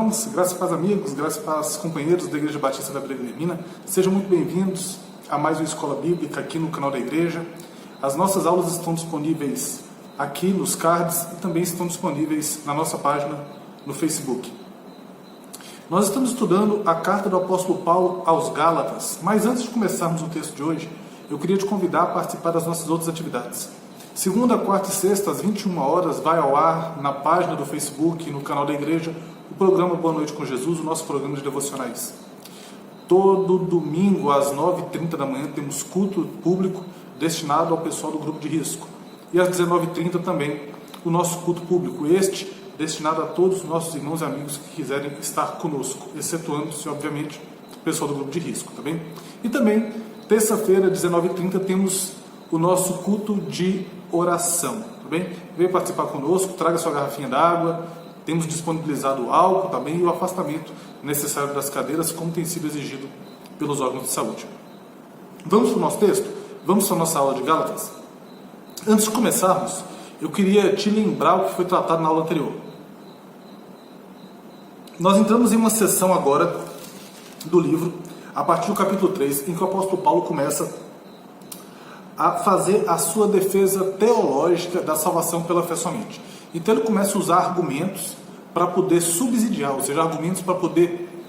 irmãos, graças e paz amigos, graças e paz companheiros da Igreja Batista da Vila Guilhermina. Sejam muito bem-vindos a mais uma Escola Bíblica aqui no canal da Igreja. As nossas aulas estão disponíveis aqui nos cards e também estão disponíveis na nossa página no Facebook. Nós estamos estudando a carta do apóstolo Paulo aos Gálatas, mas antes de começarmos o texto de hoje, eu queria te convidar a participar das nossas outras atividades. Segunda, quarta e sexta, às 21 horas, vai ao ar na página do Facebook, no canal da Igreja, o programa Boa Noite com Jesus, o nosso programa de devocionais. Todo domingo, às 9h30 da manhã, temos culto público destinado ao pessoal do grupo de risco. E às 19h30 também, o nosso culto público, este destinado a todos os nossos irmãos e amigos que quiserem estar conosco, excetuando-se, obviamente, o pessoal do grupo de risco, tá bem? E também, terça-feira, 19h30, temos o nosso culto de oração, tá bem? Venha participar conosco, traga sua garrafinha d'água, temos disponibilizado o álcool também e o afastamento necessário das cadeiras, como tem sido exigido pelos órgãos de saúde. Vamos para o nosso texto? Vamos para a nossa aula de Gálatas? Antes de começarmos, eu queria te lembrar o que foi tratado na aula anterior. Nós entramos em uma sessão agora do livro, a partir do capítulo 3, em que o apóstolo Paulo começa a fazer a sua defesa teológica da salvação pela fé somente. Então ele começa a usar argumentos para poder subsidiar, ou seja, argumentos para poder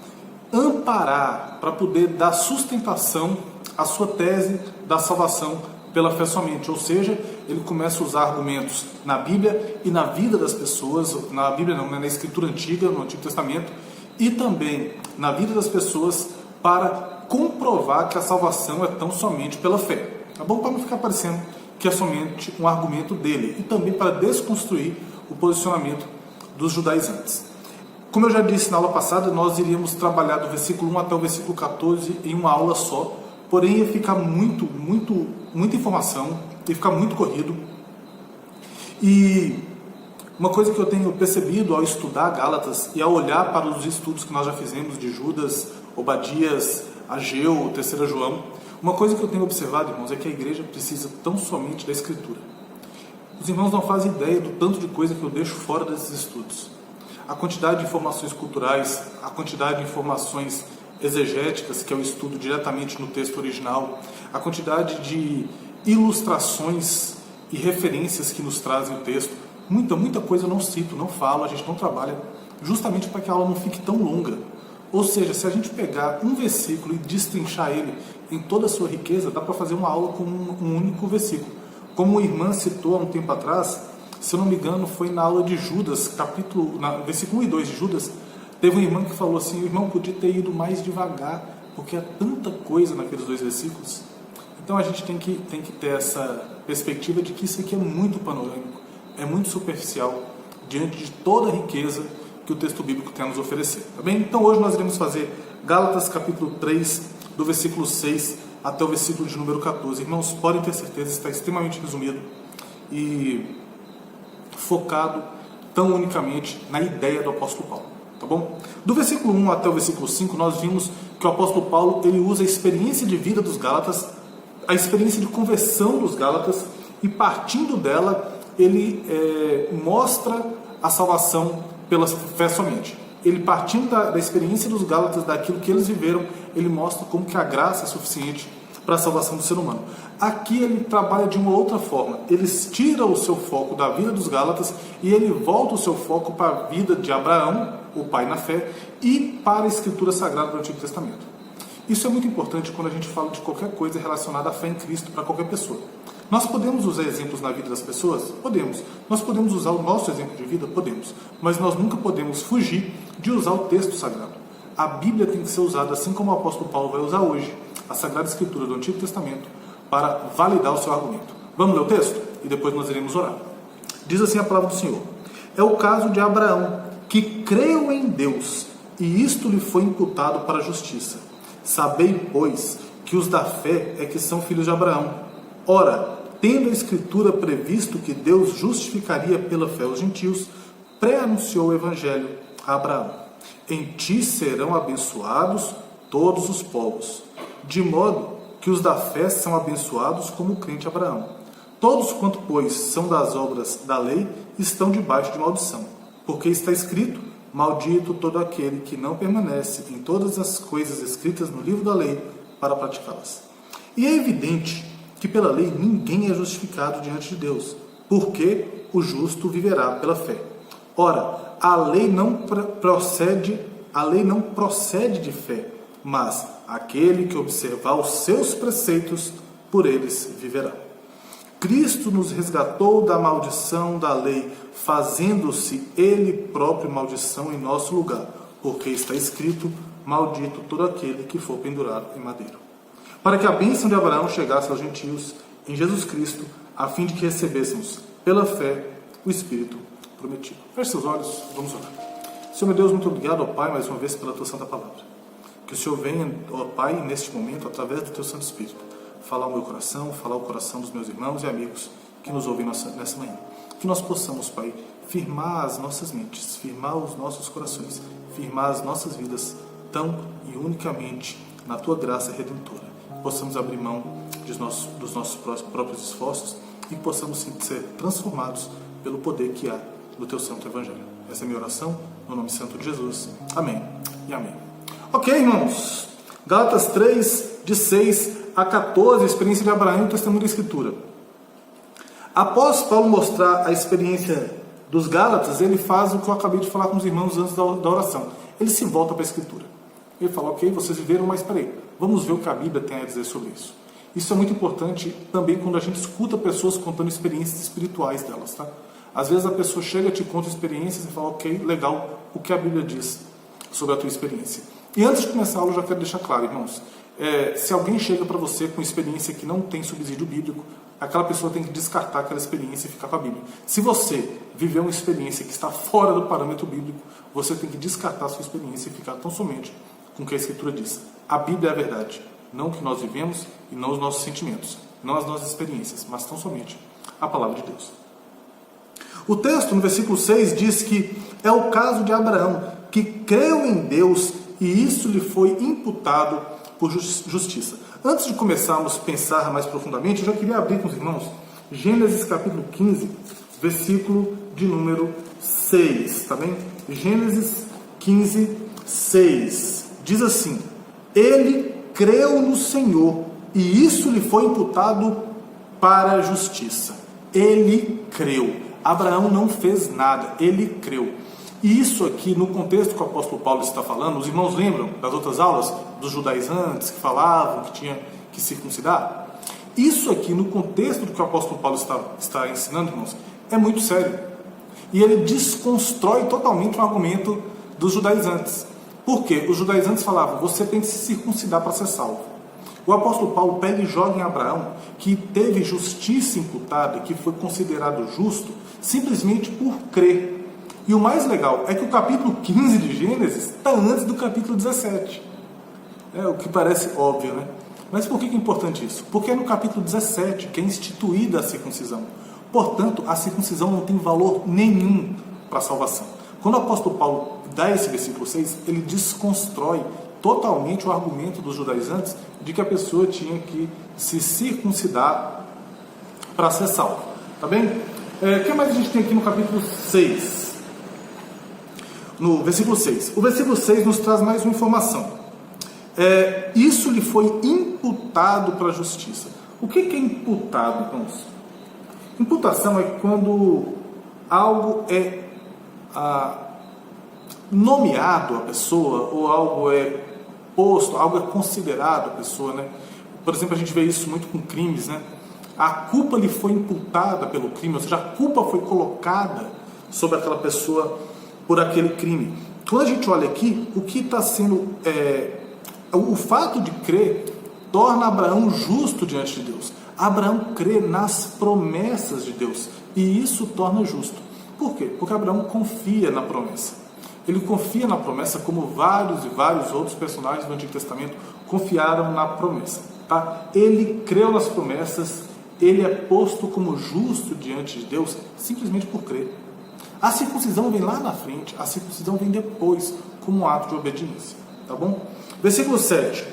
amparar, para poder dar sustentação à sua tese da salvação pela fé somente. Ou seja, ele começa a usar argumentos na Bíblia e na vida das pessoas, na Bíblia não, na Escritura Antiga, no Antigo Testamento, e também na vida das pessoas para comprovar que a salvação é tão somente pela fé. Tá bom? Para não ficar parecendo que é somente um argumento dele. E também para desconstruir o posicionamento dos judaizantes. Como eu já disse na aula passada, nós iríamos trabalhar do versículo 1 até o versículo 14 em uma aula só. Porém, ia ficar muita informação, ia ficar muito corrido. E uma coisa que eu tenho percebido ao estudar Gálatas e ao olhar para os estudos que nós já fizemos de Judas, Obadias, Ageu, 3 João, uma coisa que eu tenho observado, irmãos, é que a igreja precisa tão somente da Escritura. Os irmãos não fazem ideia do tanto de coisa que eu deixo fora desses estudos. A quantidade de informações culturais, a quantidade de informações exegéticas, que é o estudo diretamente no texto original, a quantidade de ilustrações e referências que nos trazem o texto. Muita coisa eu não cito, não falo, a gente não trabalha, justamente para que a aula não fique tão longa. Ou seja, se a gente pegar um versículo e destrinchar ele em toda a sua riqueza, dá para fazer uma aula com um único versículo. Como a irmã citou há um tempo atrás, se eu não me engano, foi na aula de Judas, versículo 1 e 2 de Judas, teve uma irmã que falou assim: o irmão podia ter ido mais devagar, porque há tanta coisa naqueles 2 versículos. Então a gente tem que ter essa perspectiva de que isso aqui é muito panorâmico, é muito superficial, diante de toda a riqueza que o texto bíblico tem a nos oferecer. Tá bem? Então hoje nós iremos fazer Gálatas capítulo 3, do versículo 6 até o versículo de número 14. Irmãos, podem ter certeza, está extremamente resumido e focado tão unicamente na ideia do apóstolo Paulo. Tá bom? Do versículo 1 até o versículo 5, nós vimos que o apóstolo Paulo ele usa a experiência de vida dos Gálatas, a experiência de conversão dos Gálatas, e partindo dela, ele mostra a salvação pela fé somente. Ele, partindo da experiência dos Gálatas, daquilo que eles viveram, ele mostra como que a graça é suficiente para a salvação do ser humano. Aqui ele trabalha de uma outra forma. Ele tira o seu foco da vida dos Gálatas e ele volta o seu foco para a vida de Abraão, o pai na fé, e para a Escritura Sagrada do Antigo Testamento. Isso é muito importante quando a gente fala de qualquer coisa relacionada à fé em Cristo para qualquer pessoa. Nós podemos usar exemplos na vida das pessoas? Podemos. Nós podemos usar o nosso exemplo de vida? Podemos. Mas nós nunca podemos fugir de usar o texto sagrado. A Bíblia tem que ser usada, assim como o apóstolo Paulo vai usar hoje, a Sagrada Escritura do Antigo Testamento, para validar o seu argumento. Vamos ler o texto? E depois nós iremos orar. Diz assim a palavra do Senhor: é o caso de Abraão, que creu em Deus, e isto lhe foi imputado para a justiça. Sabei, pois, que os da fé é que são filhos de Abraão. Ora, tendo a Escritura previsto que Deus justificaria pela fé os gentios, pré-anunciou o Evangelho a Abraão: em ti serão abençoados todos os povos, de modo que os da fé são abençoados como o crente Abraão. Todos quanto, pois, são das obras da lei, estão debaixo de maldição, porque está escrito: Maldito todo aquele que não permanece em todas as coisas escritas no livro da lei para praticá-las. E é evidente que pela lei ninguém é justificado diante de Deus, porque o justo viverá pela fé. Ora, a lei não procede de fé, mas aquele que observar os seus preceitos, por eles viverá. Cristo nos resgatou da maldição da lei, fazendo-se Ele próprio maldição em nosso lugar, porque está escrito: maldito todo aquele que for pendurado em madeiro. Para que a bênção de Abraão chegasse aos gentios em Jesus Cristo, a fim de que recebêssemos, pela fé, o Espírito prometido. Feche seus olhos, vamos orar. Senhor meu Deus, muito obrigado, ó Pai, mais uma vez pela Tua Santa Palavra. Que o Senhor venha, ó Pai, neste momento, através do Teu Santo Espírito, falar o meu coração, falar o coração dos meus irmãos e amigos que nos ouvem nessa manhã. Que nós possamos, Pai, firmar as nossas mentes, firmar os nossos corações, firmar as nossas vidas tão e unicamente na Tua graça redentora. Possamos abrir mão dos nossos próprios esforços e possamos ser transformados pelo poder que há no Teu Santo Evangelho. Essa é a minha oração, no nome santo de Jesus. Amém e amém. Ok, irmãos. Gálatas 3, de 6 a 14, a experiência de Abraão e o testemunho da Escritura. Após Paulo mostrar a experiência dos Gálatas, ele faz o que eu acabei de falar com os irmãos antes da oração. Ele se volta para a Escritura. Ele fala: ok, vocês viveram, mas peraí, vamos ver o que a Bíblia tem a dizer sobre isso. Isso é muito importante também quando a gente escuta pessoas contando experiências espirituais delas, tá? Às vezes a pessoa chega, te conta experiências e fala: ok, legal, o que a Bíblia diz sobre a tua experiência. E antes de começar a aula, eu já quero deixar claro, irmãos, se alguém chega para você com experiência que não tem subsídio bíblico, aquela pessoa tem que descartar aquela experiência e ficar com a Bíblia. Se você viveu uma experiência que está fora do parâmetro bíblico, você tem que descartar a sua experiência e ficar tão somente com o que a Escritura diz. A Bíblia é a verdade, não o que nós vivemos e não os nossos sentimentos, não as nossas experiências, mas tão somente a palavra de Deus. O texto, no versículo 6, diz que é o caso de Abraão, que creu em Deus e isso lhe foi imputado por justiça. Antes de começarmos a pensar mais profundamente, eu já queria abrir com os irmãos Gênesis capítulo 15, versículo de número 6, tá bem? Gênesis 15, 6. Diz assim: ele creu no Senhor e isso lhe foi imputado para a justiça. Ele creu. Abraão não fez nada, ele creu. E isso aqui, no contexto que o apóstolo Paulo está falando, os irmãos lembram das outras aulas dos judaizantes que falavam que tinha que circuncidar? Isso aqui, no contexto do que o apóstolo Paulo está ensinando, irmãos, é muito sério. E ele desconstrói totalmente o argumento dos judaizantes. Por quê? Os judaizantes falavam: você tem que se circuncidar para ser salvo. O apóstolo Paulo pega e joga em Abraão, que teve justiça imputada, que foi considerado justo, simplesmente por crer. E o mais legal é que o capítulo 15 de Gênesis está antes do capítulo 17. O que parece óbvio, né? Mas por que é importante isso? Porque é no capítulo 17 que é instituída a circuncisão. Portanto, a circuncisão não tem valor nenhum para a salvação. Quando o apóstolo Paulo dá esse versículo 6, ele desconstrói totalmente o argumento dos judaizantes de que a pessoa tinha que se circuncidar para ser salvo. Tá bem? O que mais a gente tem aqui no capítulo 6? No versículo 6. O versículo 6 nos traz mais uma informação. Isso lhe foi imputado para a justiça. O que é imputado, irmãos? Imputação é quando algo é nomeado à pessoa, ou algo é posto, algo é considerado à pessoa, né? Por exemplo, a gente vê isso muito com crimes, né? A culpa lhe foi imputada pelo crime, ou seja, a culpa foi colocada sobre aquela pessoa por aquele crime. Quando a gente olha aqui, o que está sendo... o fato de crer torna Abraão justo diante de Deus. Abraão crê nas promessas de Deus, e isso o torna justo. Por quê? Porque Abraão confia na promessa. Ele confia na promessa como vários e vários outros personagens do Antigo Testamento confiaram na promessa. Tá? Ele creu nas promessas, ele é posto como justo diante de Deus simplesmente por crer. A circuncisão vem lá na frente, a circuncisão vem depois, como um ato de obediência. Tá bom? Versículo 7.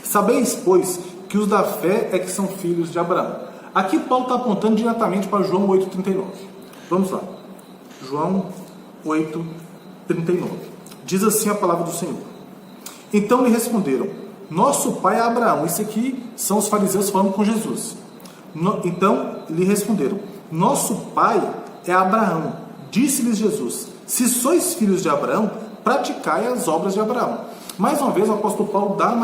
Sabeis, pois, que os da fé é que são filhos de Abraão. Aqui Paulo está apontando diretamente para João 8,39. Vamos lá. João 8,39. 39. Diz assim a palavra do Senhor. Então lhe responderam, nosso pai é Abraão. Isso aqui são os fariseus falando com Jesus. Então lhe responderam, nosso pai é Abraão. Disse-lhes Jesus, se sois filhos de Abraão, praticai as obras de Abraão. Mais uma vez o apóstolo Paulo dá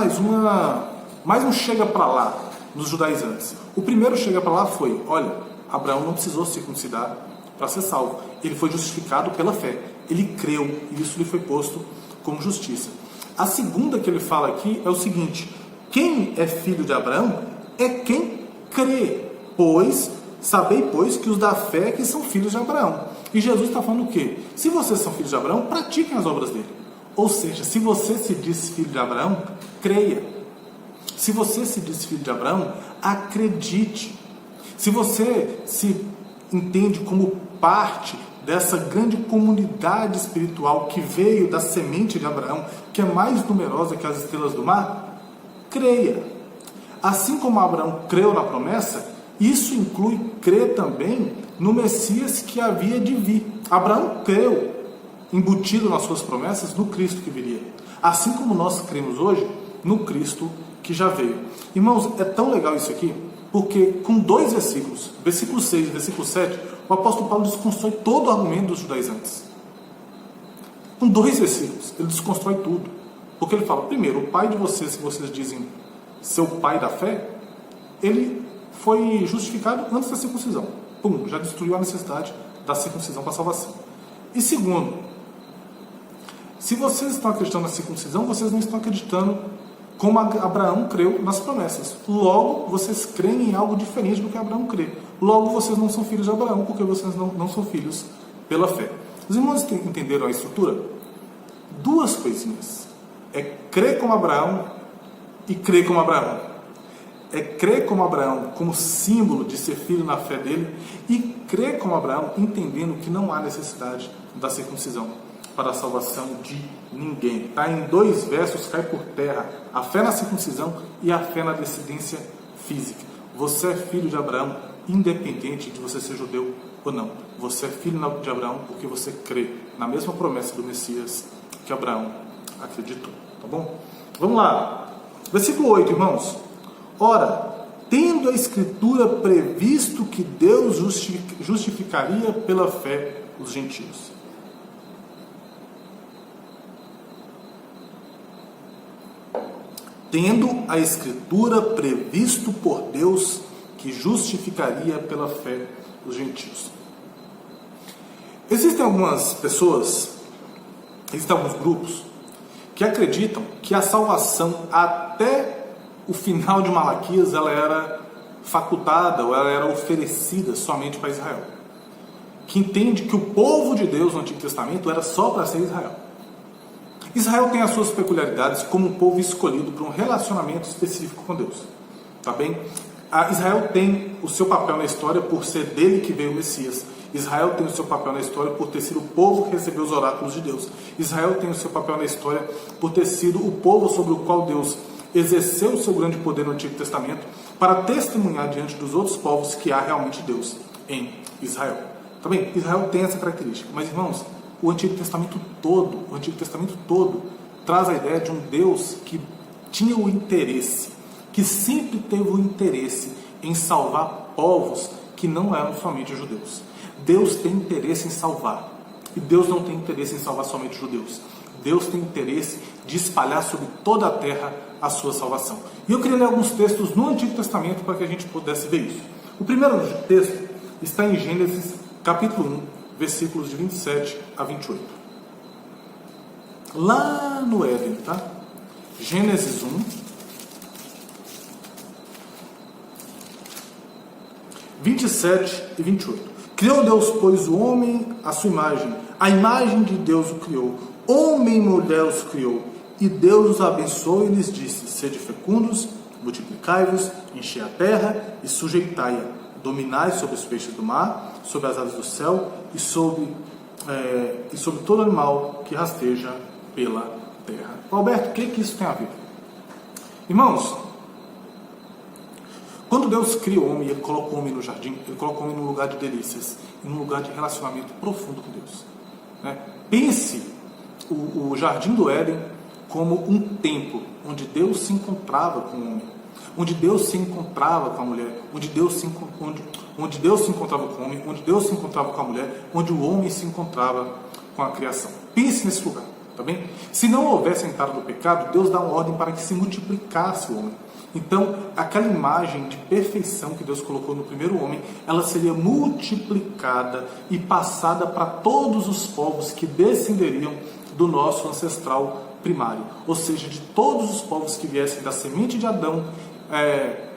mais um chega para lá nos judaizantes. O primeiro chega para lá foi, olha, Abraão não precisou circuncidar para ser salvo. Ele foi justificado pela fé. Ele creu e isso lhe foi posto como justiça. A segunda que ele fala aqui é o seguinte, quem é filho de Abraão é quem crê, sabei, pois, que os da fé que são filhos de Abraão. E Jesus está falando o quê? Se vocês são filhos de Abraão, pratiquem as obras dele. Ou seja, se você se diz filho de Abraão, creia. Se você se diz filho de Abraão, acredite. Se você se entende como parte dessa grande comunidade espiritual que veio da semente de Abraão, que é mais numerosa que as estrelas do mar, creia. Assim como Abraão creu na promessa, isso inclui crer também no Messias que havia de vir. Abraão creu, embutido nas suas promessas, no Cristo que viria. Assim como nós cremos hoje no Cristo que já veio. Irmãos, é tão legal isso aqui, porque com 2 versículos, versículo 6 e versículo 7, o apóstolo Paulo desconstrói todo o argumento dos judaizantes. Com 2 versículos, ele desconstrói tudo. Porque ele fala, primeiro, o pai de vocês, que vocês dizem seu pai da fé, ele foi justificado antes da circuncisão. Pum, já destruiu a necessidade da circuncisão para a salvação. E segundo, se vocês estão acreditando na circuncisão, vocês não estão acreditando como Abraão creu nas promessas. Logo, vocês creem em algo diferente do que Abraão crê. Logo, vocês não são filhos de Abraão, porque vocês não são filhos pela fé. Os irmãos entenderam a estrutura? 2 coisinhas. É crer como Abraão e crer como Abraão. É crer como Abraão, como símbolo de ser filho na fé dele, e crer como Abraão, entendendo que não há necessidade da circuncisão para a salvação de ninguém. Tá? Em 2 versos cai por terra a fé na circuncisão e a fé na descendência física. Você é filho de Abraão, independente de você ser judeu ou não. Você é filho de Abraão porque você crê na mesma promessa do Messias que Abraão acreditou. Tá bom? Vamos lá. Versículo 8, irmãos. Ora, tendo a Escritura previsto que Deus justificaria pela fé os gentios. Tendo a Escritura previsto por Deus que justificaria pela fé os gentios. Existem algumas pessoas, existem alguns grupos, que acreditam que a salvação até o final de Malaquias ela era facultada ou ela era oferecida somente para Israel. Que entende que o povo de Deus no Antigo Testamento era só para ser Israel. Israel tem as suas peculiaridades como um povo escolhido para um relacionamento específico com Deus. Tá bem? Israel tem o seu papel na história por ser dele que veio o Messias. Israel tem o seu papel na história por ter sido o povo que recebeu os oráculos de Deus. Israel tem o seu papel na história por ter sido o povo sobre o qual Deus exerceu o seu grande poder no Antigo Testamento para testemunhar diante dos outros povos que há realmente Deus em Israel. Tá bem? Israel tem essa característica. Mas, irmãos, o Antigo Testamento todo traz a ideia de um Deus que tinha o interesse, que sempre teve o interesse em salvar povos que não eram somente judeus. Deus tem interesse em salvar. E Deus não tem interesse em salvar somente judeus. Deus tem interesse de espalhar sobre toda a terra a sua salvação. E eu queria ler alguns textos no Antigo Testamento para que a gente pudesse ver isso. O primeiro texto está em Gênesis, capítulo 1, versículos de 27 a 28. Lá no Éden, tá? Gênesis 1, vinte e 28. Criou Deus, pois, o homem à sua imagem. A imagem de Deus o criou. Homem e mulher os criou. E Deus os abençoou e lhes disse: sede fecundos, multiplicai-vos, enchei a terra e sujeitai-a. Dominai sobre os peixes do mar, sobre as aves do céu e sobre todo animal que rasteja pela terra. Alberto, o que isso tem a ver? Irmãos, quando Deus cria o homem, Ele coloca o homem no jardim, Ele coloca o homem num lugar de delícias, num lugar de relacionamento profundo com Deus. Né? Pense o jardim do Éden como um templo, onde Deus se encontrava com o homem, onde Deus se encontrava com a mulher, onde Deus se encontrava com o homem, onde Deus se encontrava com a mulher, onde o homem se encontrava com a criação. Pense nesse lugar, tá bem? Se não houvesse a entrada do pecado, Deus dá uma ordem para que se multiplicasse o homem. Então, aquela imagem de perfeição que Deus colocou no primeiro homem, ela seria multiplicada e passada para todos os povos que descenderiam do nosso ancestral primário. Ou seja, de todos os povos que viessem da semente de Adão,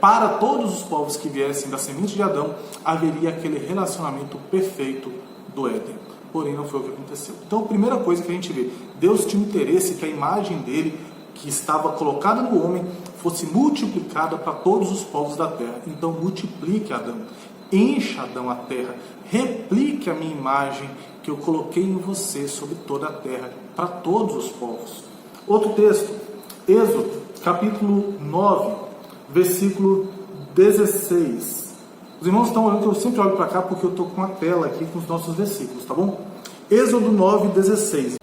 para todos os povos que viessem da semente de Adão, haveria aquele relacionamento perfeito do Éden. Porém, não foi o que aconteceu. Então, a primeira coisa que a gente vê, Deus tinha interesse que a imagem dele, que estava colocada no homem, fosse multiplicada para todos os povos da terra. Então, multiplique Adão, encha Adão a terra, replique a minha imagem que eu coloquei em você sobre toda a terra, para todos os povos. Outro texto, Êxodo, capítulo 9, versículo 16. Os irmãos estão olhando que eu sempre olho para cá porque eu estou com a tela aqui com os nossos versículos, tá bom? Êxodo 9, 16.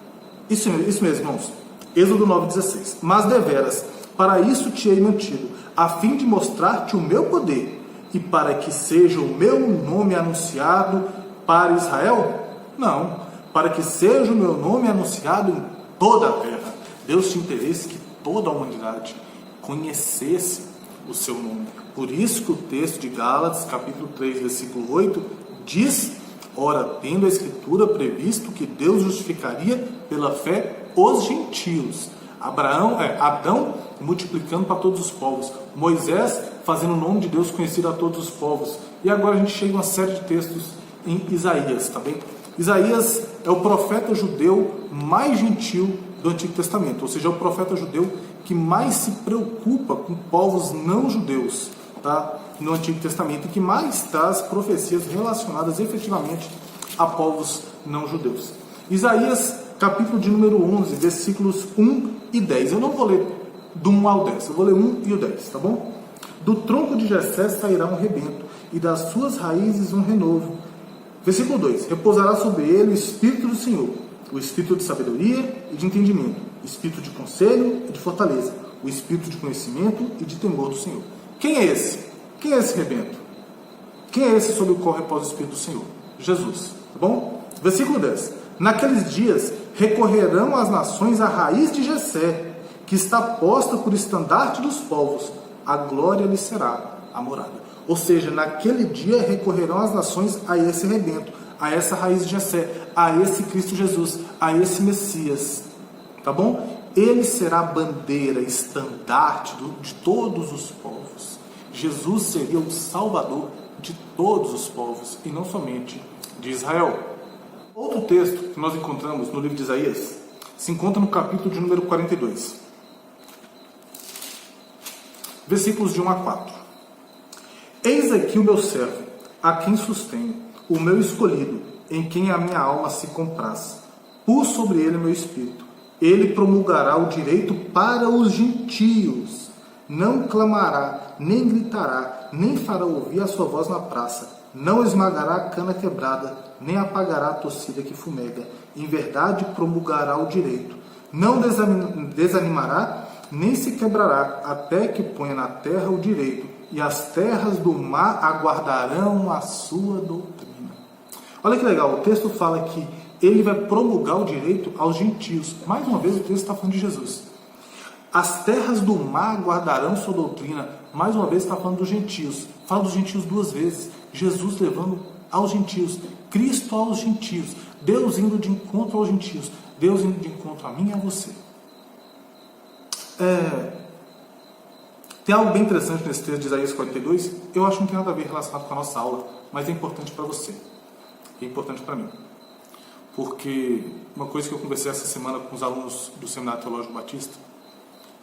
Isso mesmo, irmãos. Êxodo 9, 16. Mas deveras, para isso te hei mantido, a fim de mostrar-te o meu poder, e para que seja o meu nome anunciado para Israel? Não, para que seja o meu nome anunciado em toda a terra. Deus tinha interesse que toda a humanidade conhecesse o seu nome. Por isso que o texto de Gálatas, capítulo 3, versículo 8, diz: ora, tendo a Escritura previsto que Deus justificaria pela fé os gentios. Adão multiplicando para todos os povos, Moisés fazendo o nome de Deus conhecido a todos os povos. E agora a gente chega a uma série de textos em Isaías, tá bem? Isaías é o profeta judeu mais gentil do Antigo Testamento, ou seja, é o profeta judeu que mais se preocupa com povos não judeus, tá? No Antigo Testamento, e que mais traz profecias relacionadas efetivamente a povos não judeus. Isaías, capítulo de número 11, versículos 1 e 10. Eu não vou ler do 1 ao 10, eu vou ler 1 e o 10, tá bom? Do tronco de Jessé sairá um rebento, e das suas raízes um renovo. Versículo 2. Repousará sobre ele o Espírito do Senhor, o Espírito de sabedoria e de entendimento, o Espírito de conselho e de fortaleza, o Espírito de conhecimento e de temor do Senhor. Quem é esse? Quem é esse rebento? Quem é esse sobre o qual repousa o Espírito do Senhor? Jesus, tá bom? Versículo 10. Naqueles dias recorrerão as nações à raiz de Jessé, que está posta por estandarte dos povos, a glória lhe será a morada. Ou seja, naquele dia recorrerão as nações a esse rebento, a essa raiz de Jessé, a esse Cristo Jesus, a esse Messias, tá bom? Ele será bandeira, estandarte de todos os povos. Jesus seria o Salvador de todos os povos e não somente de Israel. Outro texto que nós encontramos no livro de Isaías se encontra no capítulo de número 42, versículos de 1 a 4. Eis aqui o meu servo, a quem sustenho, o meu escolhido, em quem a minha alma se compraz. Pus sobre ele o meu espírito. Ele promulgará o direito para os gentios. Não clamará, nem gritará, nem fará ouvir a sua voz na praça. Não esmagará a cana quebrada, nem apagará a torcida que fumega. Em verdade promulgará o direito. Não desanimará, nem se quebrará, até que ponha na terra o direito. E as terras do mar aguardarão a sua doutrina. Olha que legal, o texto fala que ele vai promulgar o direito aos gentios. Mais uma vez o texto está falando de Jesus. As terras do mar aguardarão sua doutrina. Mais uma vez está falando dos gentios. Fala dos gentios duas vezes. Jesus levando aos gentios. Cristo aos gentios. Deus indo de encontro aos gentios. Deus indo de encontro a mim e a você. Tem algo bem interessante nesse texto de Isaías 42. Eu acho que não tem nada a ver relacionado com a nossa aula, mas é importante para você. É importante para mim. Porque uma coisa que eu conversei essa semana com os alunos do Seminário Teológico Batista,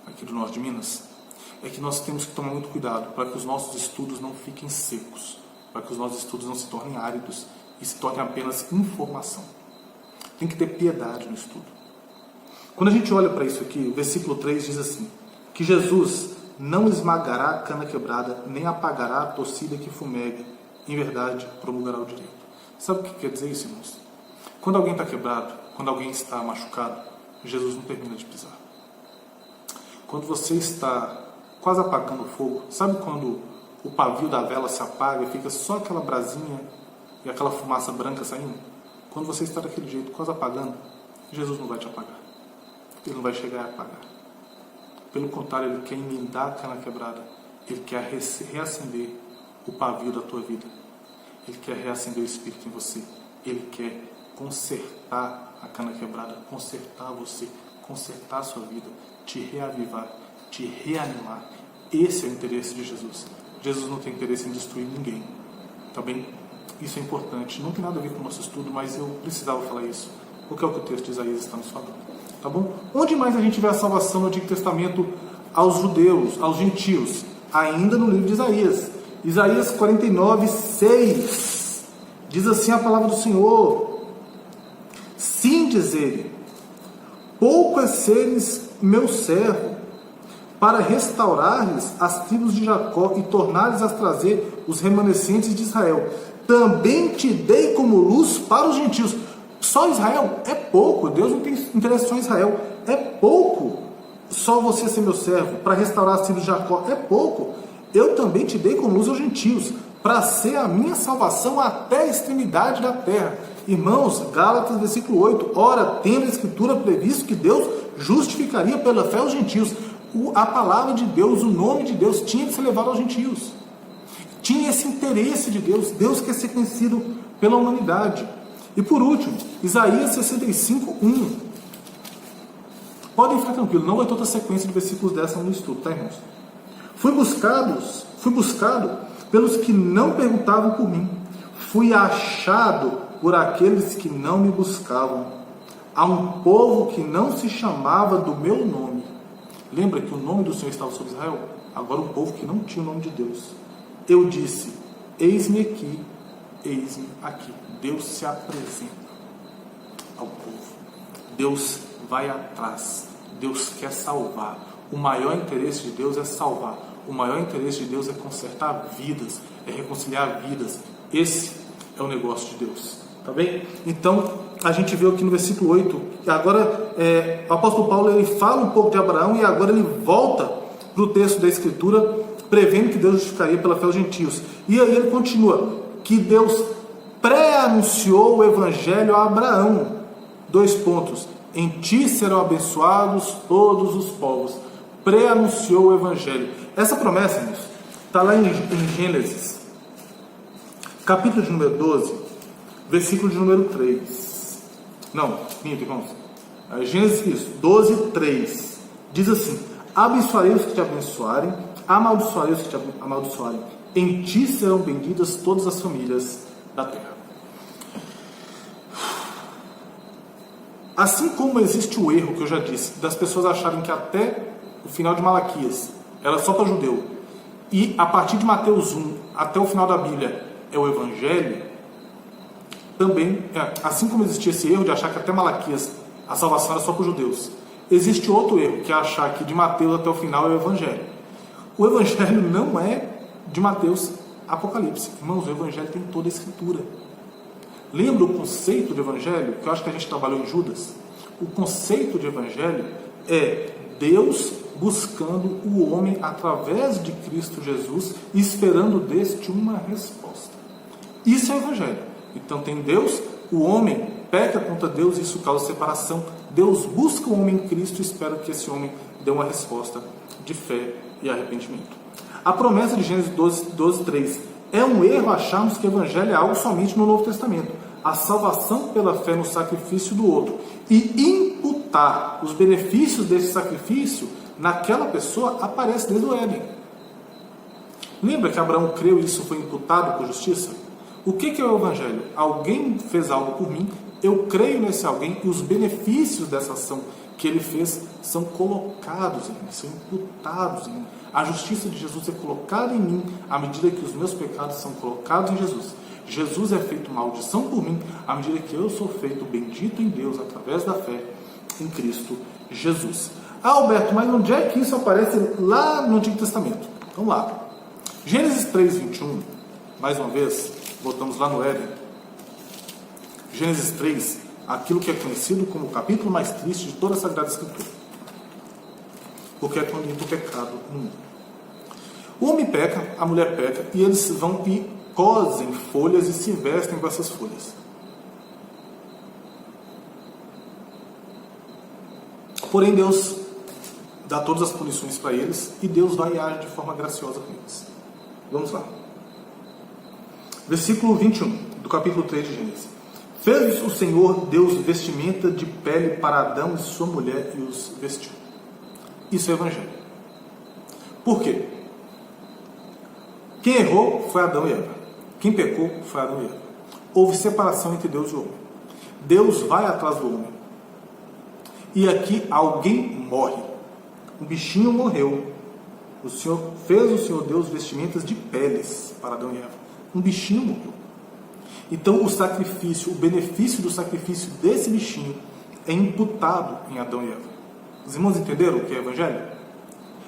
aqui do norte de Minas, é que nós temos que tomar muito cuidado para que os nossos estudos não fiquem secos, para que os nossos estudos não se tornem áridos e se tornem apenas informação. Tem que ter piedade no estudo. Quando a gente olha para isso aqui, o versículo 3 diz assim, que Jesus não esmagará a cana quebrada, nem apagará a torcida que fumega, em verdade promulgará o direito. Sabe o que quer dizer isso, irmãos? Quando alguém está quebrado, quando alguém está machucado, Jesus não termina de pisar. Quando você está quase apagando o fogo, sabe quando o pavio da vela se apaga e fica só aquela brasinha e aquela fumaça branca saindo? Quando você está daquele jeito, quase apagando, Jesus não vai te apagar. Ele não vai chegar a apagar. Pelo contrário, Ele quer emendar a cana quebrada. Ele quer reacender o pavio da tua vida. Ele quer reacender o Espírito em você. Ele quer consertar a cana quebrada, consertar você, consertar a sua vida, te reavivar, te reanimar. Esse é o interesse de Jesus. Jesus não tem interesse em destruir ninguém. Tá bem? Isso é importante. Não tem nada a ver com o nosso estudo, mas eu precisava falar isso, porque é o que o texto de Isaías está nos falando. Tá bom? Onde mais a gente vê a salvação no Antigo Testamento aos judeus, aos gentios? Ainda no livro de Isaías. Isaías 49, 6. Diz assim a palavra do Senhor: sim, diz ele, pouco é seres meu servo, para restaurar-lhes as tribos de Jacó e tornar-lhes a trazer os remanescentes de Israel. Também te dei como luz para os gentios. Só Israel é pouco. Deus não tem interesse só em Israel. É pouco só você ser meu servo para restaurar as tribos de Jacó. É pouco. Eu também te dei como luz aos gentios, para ser a minha salvação até a extremidade da terra. Irmãos, Gálatas, versículo 8. Ora, tendo a Escritura previsto que Deus justificaria pela fé os gentios. A palavra de Deus, o nome de Deus tinha que ser levado aos gentios. Tinha esse interesse de Deus. Deus quer ser conhecido pela humanidade. E por último, Isaías 65, 1. Podem ficar tranquilos, não vai ter outra sequência de versículos dessa no estudo, tá, irmãos? Fui buscado pelos que não perguntavam por mim. Fui achado por aqueles que não me buscavam. Há um povo que não se chamava do meu nome. Lembra que o nome do Senhor estava sobre Israel? Agora um povo que não tinha o nome de Deus. Eu disse, eis-me aqui, eis-me aqui. Deus se apresenta ao povo. Deus vai atrás. Deus quer salvar. O maior interesse de Deus é salvar. O maior interesse de Deus é consertar vidas, é reconciliar vidas. Esse é o negócio de Deus. Tá bem? Então, a gente viu aqui no versículo 8, que agora o apóstolo Paulo ele fala um pouco de Abraão e agora ele volta para o texto da Escritura, prevendo que Deus justificaria pela fé aos gentios. E aí ele continua, que Deus pré-anunciou o Evangelho a Abraão. 2 pontos. Em ti serão abençoados todos os povos. Pré-anunciou o Evangelho. Essa promessa, irmãos, está lá em Gênesis, capítulo de número 12, versículo de número 3. Não, minto, irmãos. Gênesis 12, 3. Diz assim: abençoarei os que te abençoarem, amaldiçoarei os que te amaldiçoarem. Em ti serão benditas todas as famílias da terra. Assim como existe o erro que eu já disse, das pessoas acharem que até o final de Malaquias era só para judeu, e a partir de Mateus 1 até o final da Bíblia é o Evangelho, também, assim como existia esse erro de achar que até Malaquias a salvação era só para os judeus, existe outro erro, que é achar que de Mateus até o final é o Evangelho. O Evangelho não é de Mateus a Apocalipse. Irmãos, o Evangelho tem toda a Escritura. Lembra o conceito de Evangelho, que eu acho que a gente trabalhou em Judas? O conceito de Evangelho é Deus buscando o homem através de Cristo Jesus e esperando deste uma resposta. Isso é o Evangelho. Então tem Deus, o homem peca contra Deus e isso causa separação. Deus busca o homem em Cristo e espera que esse homem dê uma resposta de fé e arrependimento. A promessa de Gênesis 12, 3. É um erro acharmos que o Evangelho é algo somente no Novo Testamento. A salvação pela fé no sacrifício do outro. E imputar os benefícios desse sacrifício naquela pessoa aparece desde o Éden. Lembra que Abraão creu e isso foi imputado por justiça? O que é o Evangelho? Alguém fez algo por mim, eu creio nesse alguém e os benefícios dessa ação que ele fez são colocados em mim, são imputados em mim. A justiça de Jesus é colocada em mim à medida que os meus pecados são colocados em Jesus. Jesus é feito maldição por mim à medida que eu sou feito bendito em Deus através da fé em Cristo Jesus. Ah, Alberto, mas onde é que isso aparece lá no Antigo Testamento? Vamos lá. Gênesis 3, 21. Mais uma vez, voltamos lá no Éden. Gênesis 3, aquilo que é conhecido como o capítulo mais triste de toda a Sagrada Escritura. Porque é quando entra o pecado no mundo. O homem peca, a mulher peca, e eles vão e cosem folhas e se vestem com essas folhas. Porém, Deus dá todas as punições para eles e Deus vai e age de forma graciosa com eles. Vamos lá. Versículo 21 do capítulo 3 de Gênesis. Fez o Senhor Deus vestimenta de pele para Adão e sua mulher e os vestiu. Isso é evangelho. Por quê? Quem errou foi Adão e Eva. Quem pecou foi Adão e Eva. Houve separação entre Deus e o homem. Deus vai atrás do homem. E aqui alguém morre. Um bichinho morreu. O Senhor fez o Senhor Deus vestimentas de peles para Adão e Eva. Um bichinho morreu. Então o sacrifício, o benefício do sacrifício desse bichinho é imputado em Adão e Eva. Os irmãos entenderam o que é evangelho?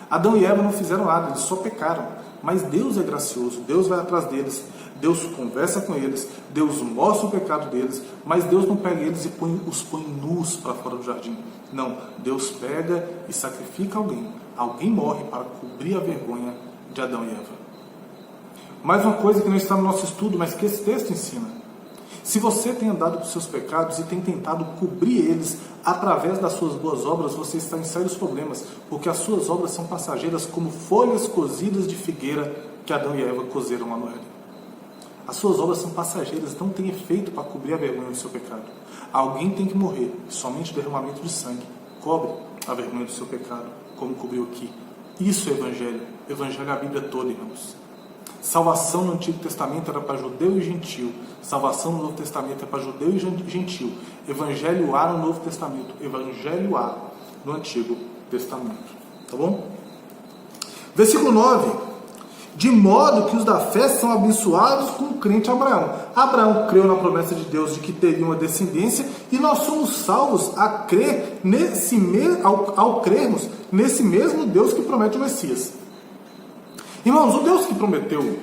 Adão e Eva não fizeram nada, eles só pecaram. Mas Deus é gracioso, Deus vai atrás deles, Deus conversa com eles, Deus mostra o pecado deles, mas Deus não pega eles e os põe nus para fora do jardim. Não, Deus pega e sacrifica alguém. Alguém morre para cobrir a vergonha de Adão e Eva. Mais uma coisa que não está no nosso estudo, mas que esse texto ensina. Se você tem andado com seus pecados e tem tentado cobrir eles através das suas boas obras, você está em sérios problemas, porque as suas obras são passageiras como folhas cozidas de figueira que Adão e Eva cozeram lá no Éden. As suas obras são passageiras, não têm efeito para cobrir a vergonha do seu pecado. Alguém tem que morrer, e somente o derramamento de sangue cobre a vergonha do seu pecado, como cobriu aqui. Isso é evangelho. Evangelho é a Bíblia toda, irmãos. Salvação no Antigo Testamento era para judeu e gentil. Salvação no Novo Testamento é para judeu e gentil. Evangelho há no Novo Testamento. Evangelho há no Antigo Testamento. Tá bom? Versículo 9. De modo que os da fé são abençoados com o crente Abraão. Abraão creu na promessa de Deus de que teria uma descendência e nós somos salvos a crer ao crermos nesse mesmo Deus que promete o Messias. Irmãos, o Deus que prometeu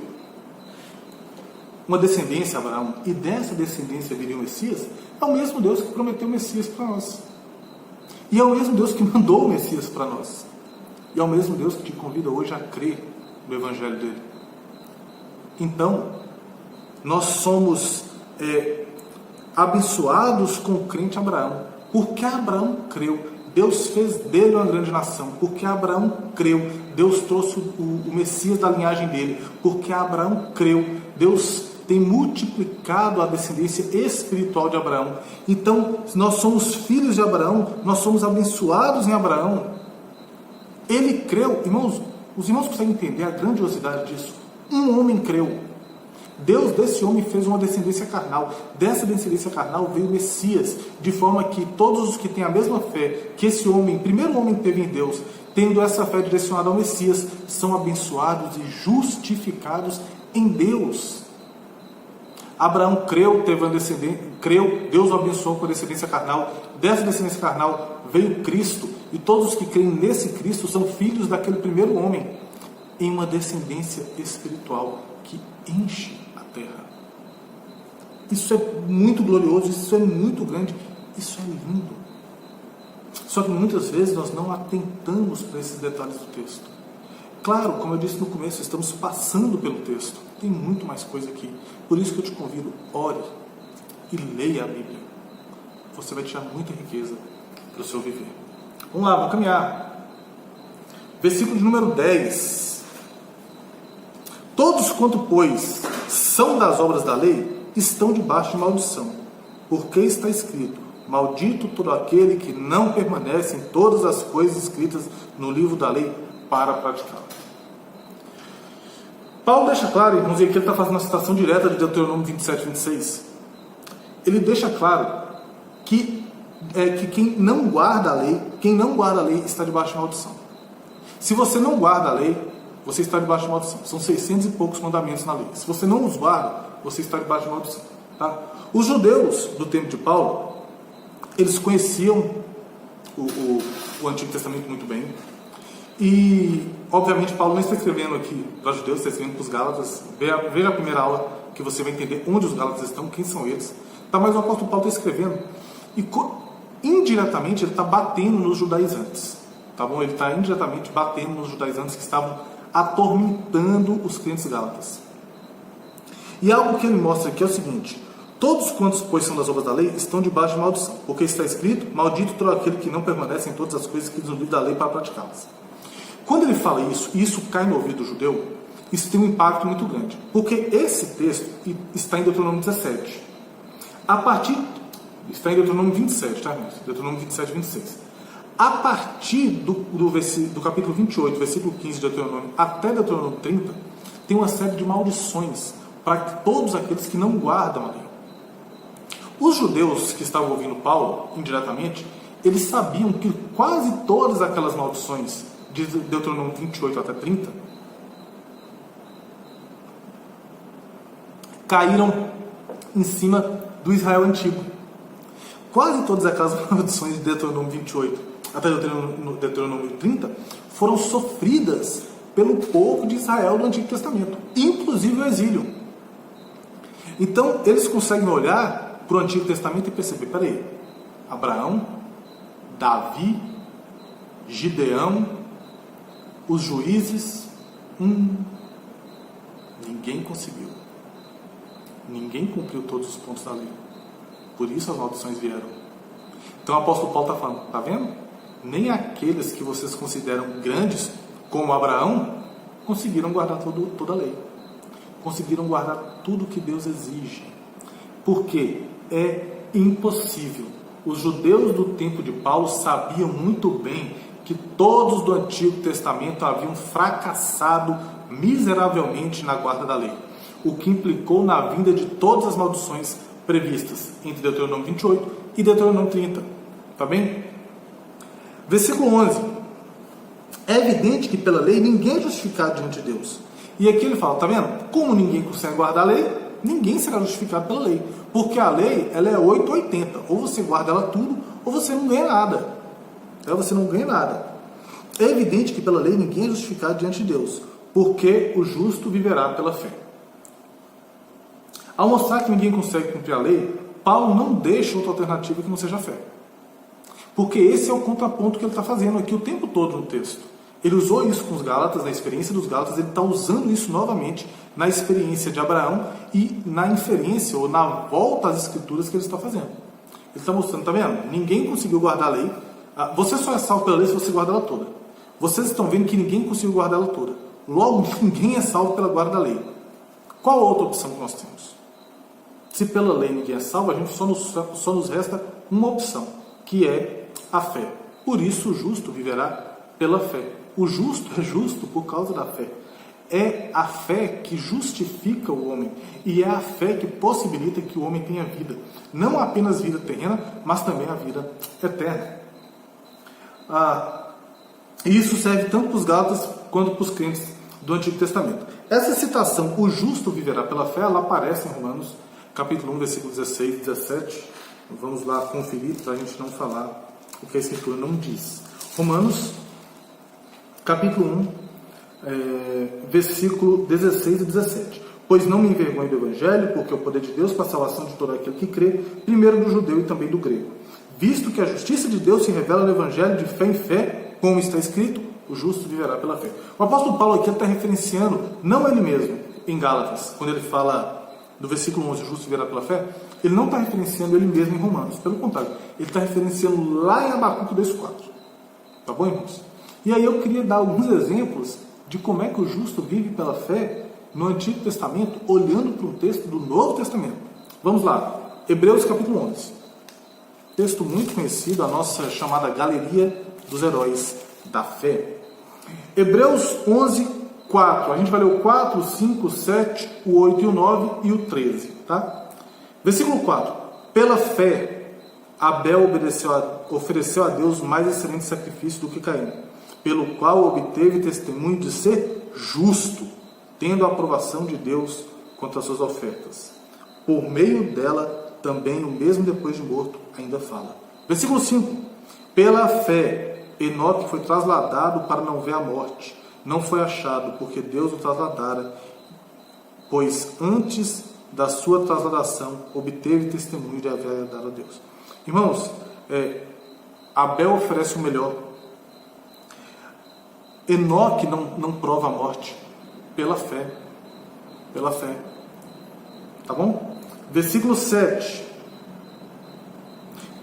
uma descendência a Abraão e dessa descendência viria o Messias, é o mesmo Deus que prometeu o Messias para nós. E é o mesmo Deus que mandou o Messias para nós. E é o mesmo Deus que te convida hoje a crer no Evangelho dele. Então, nós somos abençoados com o crente Abraão. Porque Abraão creu. Deus fez dele uma grande nação. Porque Abraão creu. Deus trouxe o Messias da linhagem dele. Porque Abraão creu. Deus tem multiplicado a descendência espiritual de Abraão. Então, nós somos filhos de Abraão. Nós somos abençoados em Abraão. Ele creu. Irmãos, os irmãos conseguem entender a grandiosidade disso? Um homem creu. Deus desse homem fez uma descendência carnal. Dessa descendência carnal veio o Messias, de forma que todos os que têm a mesma fé que esse homem, primeiro homem teve em Deus, tendo essa fé direcionada ao Messias, são abençoados e justificados em Deus. Abraão creu, teve uma descendência, creu, Deus o abençoou com a descendência carnal. Dessa descendência carnal veio Cristo, e todos os que creem nesse Cristo são filhos daquele primeiro homem, em uma descendência espiritual que enche a terra. Isso é muito glorioso, isso é muito grande, isso é lindo. Só que muitas vezes nós não atentamos para esses detalhes do texto. Claro, como eu disse no começo, estamos passando pelo texto. Tem muito mais coisa aqui. Por isso que eu te convido, ore e leia a Bíblia. Você vai tirar muita riqueza para o seu viver. Vamos lá, vamos caminhar. Versículo de número 10. Todos quanto, pois, são das obras da lei, estão debaixo de maldição. Porque está escrito: maldito todo aquele que não permanece em todas as coisas escritas no livro da lei para praticá-la. Paulo deixa claro, irmãos, e aqui ele está fazendo uma citação direta de Deuteronômio 27, 26. Ele deixa claro que quem não guarda a lei está debaixo de maldição. Se você não guarda a lei, você está debaixo de maldição. São 600 e poucos mandamentos na lei. Se você não os guarda, você está debaixo de maldição. Tá? Os judeus do tempo de Paulo, eles conheciam o Antigo Testamento muito bem. E, obviamente, Paulo não está escrevendo aqui para os judeus, está escrevendo para os Gálatas. Veja a primeira aula que você vai entender onde os Gálatas estão, quem são eles. Tá, mas o apóstolo Paulo está escrevendo E indiretamente ele está batendo nos judaizantes. Tá bom? Ele está indiretamente batendo nos judaizantes que estavam atormentando os crentes gálatas. E algo que ele mostra aqui é o seguinte: todos quantos, pois, são das obras da lei, estão debaixo de maldição, porque está escrito: maldito todo aquele que não permanece em todas as coisas que diz no livro da lei para praticá-las. Quando ele fala isso, e isso cai no ouvido do judeu, isso tem um impacto muito grande, porque esse texto está em Deuteronômio 17. Está em Deuteronômio 27, tá, irmãos? Deuteronômio 27 e 26. A partir do capítulo 28, versículo 15 de Deuteronômio, até Deuteronômio 30, tem uma série de maldições para todos aqueles que não guardam a lei. Os judeus que estavam ouvindo Paulo, indiretamente, eles sabiam que quase todas aquelas maldições de Deuteronômio 28 até 30 caíram em cima do Israel antigo. Quase todas aquelas maldições de Deuteronômio 28 até Deuteronômio 30 foram sofridas pelo povo de Israel do Antigo Testamento, inclusive o exílio. Então, eles conseguem olhar para o Antigo Testamento e perceber: peraí, Abraão, Davi, Gideão, os juízes, ninguém conseguiu. Ninguém cumpriu todos os pontos da lei. Por isso as maldições vieram. Então o apóstolo Paulo está falando: está vendo? Nem aqueles que vocês consideram grandes, como Abraão, conseguiram guardar toda a lei. Conseguiram guardar tudo que Deus exige. Porque é impossível. Os judeus do tempo de Paulo sabiam muito bem que todos do Antigo Testamento haviam fracassado miseravelmente na guarda da lei, o que implicou na vinda de todas as maldições previstas entre Deuteronômio 28 e Deuteronômio 30. Tá bem? Versículo 11. É evidente que pela lei ninguém é justificado diante de Deus. E aqui ele fala: tá vendo? Como ninguém consegue guardar a lei, ninguém será justificado pela lei. Porque a lei, ela é 880. Ou você guarda ela tudo, ou você não ganha nada. Você não ganha nada. É evidente que pela lei ninguém é justificado diante de Deus, porque o justo viverá pela fé. Ao mostrar que ninguém consegue cumprir a lei, Paulo não deixa outra alternativa que não seja a fé. Porque esse é o contraponto que ele está fazendo aqui o tempo todo no texto. Ele usou isso com os Gálatas, na experiência dos Gálatas, ele está usando isso novamente na experiência de Abraão e na inferência ou na volta às escrituras que ele está fazendo. Ele está mostrando: tá vendo? Ninguém conseguiu guardar a lei. Você só é salvo pela lei se você guarda ela toda. Vocês estão vendo que ninguém conseguiu guardar ela toda. Logo, ninguém é salvo pela guarda da lei. Qual a outra opção que nós temos? Se pela lei ninguém é salvo, a gente só nos resta uma opção, que é a fé. Por isso o justo viverá pela fé. O justo é justo por causa da fé. É a fé que justifica o homem. E é a fé que possibilita que o homem tenha vida. Não apenas vida terrena, mas também a vida eterna. E isso serve tanto para os Gálatas quanto para os crentes do Antigo Testamento. Essa citação, o justo viverá pela fé, ela aparece em Romanos capítulo 1, versículo 16 e 17. Vamos lá conferir para a gente não falar o que a Escritura não diz. Romanos capítulo 1, versículo 16 e 17. Pois não me envergonho do Evangelho, porque é o poder de Deus para a salvação de todo aquele que crê, primeiro do judeu e também do grego. Visto que a justiça de Deus se revela no Evangelho de fé em fé, como está escrito: o justo viverá pela fé. O apóstolo Paulo aqui está referenciando, não ele mesmo, em Gálatas, quando ele fala do versículo 11, o justo viverá pela fé, ele não está referenciando ele mesmo em Romanos, pelo contrário, ele está referenciando lá em Abacuque 2,4. Tá bom, irmãos? E aí eu queria dar alguns exemplos de como é que o justo vive pela fé no Antigo Testamento, olhando para um texto do Novo Testamento. Vamos lá, Hebreus capítulo 11. Texto muito conhecido, a nossa chamada Galeria dos Heróis da Fé. Hebreus 11, 4. A gente vai ler o 4, o 5, o 7, o 8 e o 9 e o 13. Tá? Versículo 4. Pela fé, Abel ofereceu a Deus mais excelente sacrifício do que Caim, pelo qual obteve testemunho de ser justo, tendo a aprovação de Deus quanto às suas ofertas. Por meio dela, também o mesmo depois de morto ainda fala. Versículo 5. Pela fé, Enoque foi trasladado para não ver a morte. Não foi achado, porque Deus o trasladara, pois antes da sua trasladação obteve testemunho de haver dado a Deus. Irmãos, Abel oferece o melhor. Enoque não prova a morte. Pela fé. Pela fé. Tá bom? Versículo 7.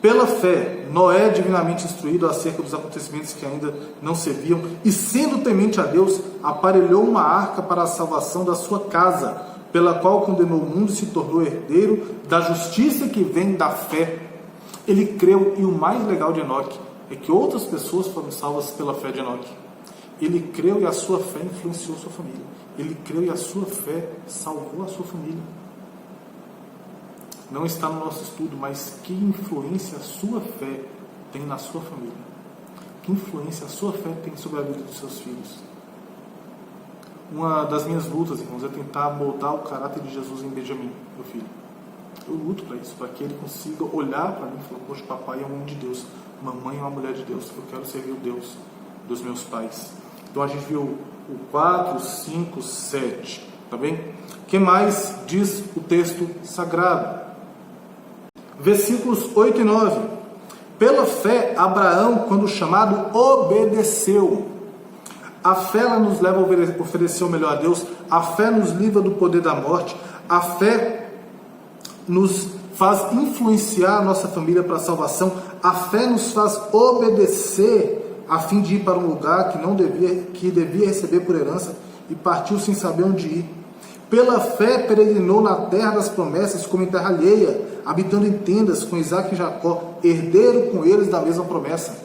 Pela fé, Noé, divinamente instruído acerca dos acontecimentos que ainda não se viam, e sendo temente a Deus, aparelhou uma arca para a salvação da sua casa, pela qual condenou o mundo e se tornou herdeiro da justiça que vem da fé. Ele creu, e o mais legal de Enoque é que outras pessoas foram salvas pela fé de Enoque. Ele creu e a sua fé influenciou a sua família. Ele creu e a sua fé salvou a sua família. Não está no nosso estudo, mas que influência a sua fé tem na sua família? Que influência a sua fé tem sobre a vida dos seus filhos? Uma das minhas lutas, irmãos, é tentar moldar o caráter de Jesus em Benjamin, meu filho. Eu luto para isso, para que ele consiga olhar para mim e falar: poxa, papai é um homem de Deus, mamãe é uma mulher de Deus, eu quero servir o Deus dos meus pais. Então a gente viu o 4, 5, 7, tá bem? O que mais diz o texto sagrado? Versículos 8 e 9. Pela fé, Abraão, quando chamado, obedeceu. A fé ela nos leva a oferecer o melhor a Deus. A fé nos livra do poder da morte. A fé nos faz influenciar a nossa família para a salvação. A fé nos faz obedecer a fim de ir para um lugar que devia receber por herança e partiu sem saber onde ir. Pela fé peregrinou na terra das promessas como em terra alheia, habitando em tendas com Isaac e Jacó, herdeiro com eles da mesma promessa.